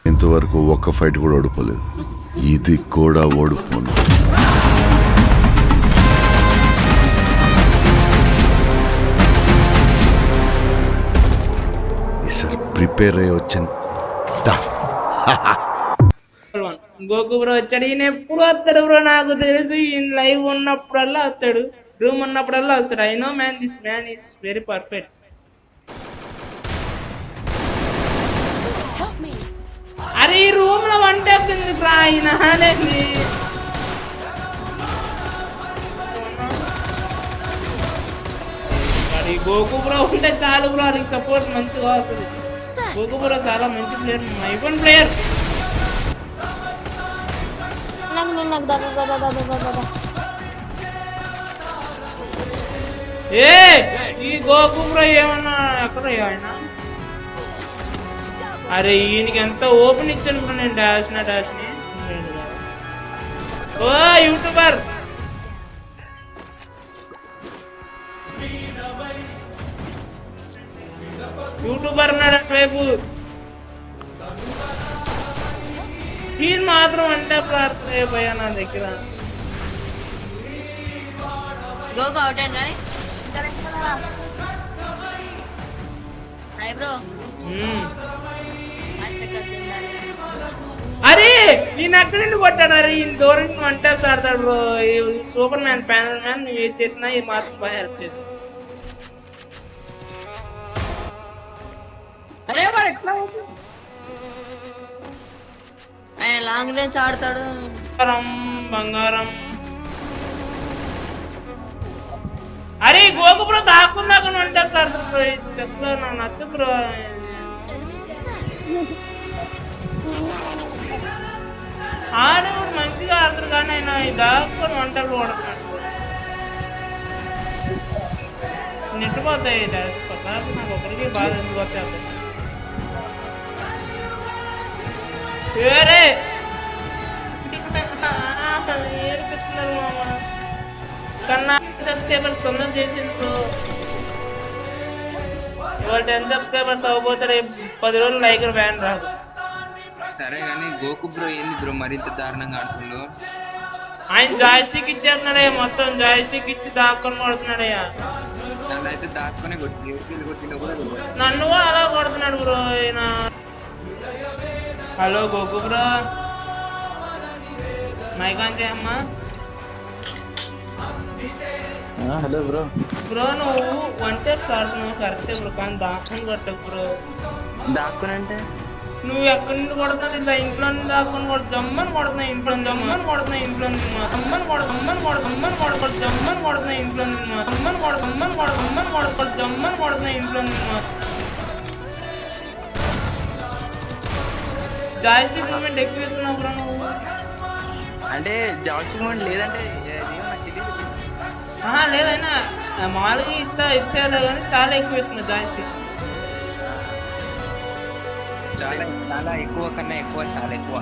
ఇంతవరకు ఒక్క ఫైట్ కూడా ఓడిపోలేదు. ఇది కూడా ఓడిపోను. ఈసారి ప్రిపేర్ అయ్యి వచ్చాను. గోకు బ్రో వచ్చాడు. ఈయన ఎప్పుడు వస్తాడు బ్రో? నాకు తెలుసు ఈయన లైవ్ ఉన్నప్పుడల్లా వస్తాడు, రూమ్ ఉన్నప్పుడల్లా వస్తాడు. I know man, this man is very perfect. అరే ఈ రూమ్ లో వన్ ట్యాప్ ఎందుకు రా? ఆయన గోకు బ్రో ఉంటే చాలు బ్రో, అది సపోర్ట్ మంచిగా వస్తుంది. గోకు బ్రో చాలా మంచి ప్లేయర్, ఐఫోన్ ప్లేయర్. ఏ ఈ గోకు బ్రో ఏమన్నా ఎక్కడ ఆయన? అరే ఈయనకి ఎంత ఓపెన్ ఇచ్చాను బ్రో నేను డాష్ ని. ఓ యూట్యూబర్, ఉన్నాడు వైపు. ఈయన మాత్రం అంటే ప్రార్థన అయిపోయా నా దగ్గర. అరే ఈయన అక్కడి నుండి కొట్టాడు. అరే ఈయన దూరం వన్ ట్యాప్స్ ఆడతాడు bro. Super man, panel man, నువ్వు ఏది చేసినా ఈ మాత్రం బాగా హెల్ప్ చేస్తావు. ఆయన లాంగ్ రేంజ్ ఆడతాడు. బంగారం. అరే గోకు బ్రో దాక్కుందాక వన్ ట్యాప్స్ ఆడతాడు బ్రో. చెప్తా నాకు నచ్చదు బ్రో. ఆడేవాడు మంచిగా ఆడతారు కానీ ఆయన దాక్కుని వన్ ట్యాప్లు కొడుతున్నాడు. నెట్టిపోతాయి నాకు ఒకరికి బాధ ఎందుకు వస్తాయి. ఏడిపిస్తున్నారు మామ. కన్నా సబ్స్క్రైబర్స్ తొందర చేసింది బ్రో. ఇవాళ 10 సబ్స్క్రైబర్స్ అవ్వబోతే రేపు 10 రోజులు లైక్ బ్యాన్ రాదు. సరే కానీ గోకు బ్రో ఏంది బ్రో మరింత దారుణంగా ఆడుతుందో? ఆయన జాయిస్టిక్ ఇచ్చేస్తున్నాడయ్యా, మొత్తం జాయిస్టిక్ ఇచ్చి దాక్కొని కొడుతున్నాడయ్యా. అయితే దాచుకునే కొట్టిన కూడా నన్ను కూడా అలా కొడుతున్నాడు బ్రో ఆయన. హలో గోకు బ్రో, మైకాన్ చేయమ్మా. Hello bro. బ్రో నువ్వు వన్ టెస్ట్ ఆడుతున్నావు కరెక్టే బ్రో, కానీ దాక్కుని కొట్టకు బ్రో. దాక్కునంటే నువ్వు ఎక్కడి నుండి కొడుతున్నావు? ఇట్లా ఇంట్లో నుండి దాక్కుని కొడు. జమ్మని కొడుతున్నాయి ఇంట్లో, జమ్మని కొడుతున్నాయి ఇంట్లో, అమ్మని కొడు, అమ్మని కొడు, అమ్మని కొడు, జమ్మని కొడుతున్నాయి ఇంట్లో, అమ్మని కొడు, అమ్మని కొడు, అమ్మని కొడు, జమ్మని కొడుతున్నాయి ఇంట్లో. జాయిస్టిక్ మూమెంట్ ఎక్కువ ఇస్తున్నావు బ్రో నువ్వు. అంటే జాయిస్టిక్ మూమెంట్ లేదంటే లేదైనా మామూలుగా ఇట్లా ఇచ్చేయాలి కానీ చాలా ఎక్కువ ఇస్తున్నావు జాయిస్టిక్. చాలా చాలా ఎక్కువ కన్నా ఎక్కువ, చాలా ఎక్కువ.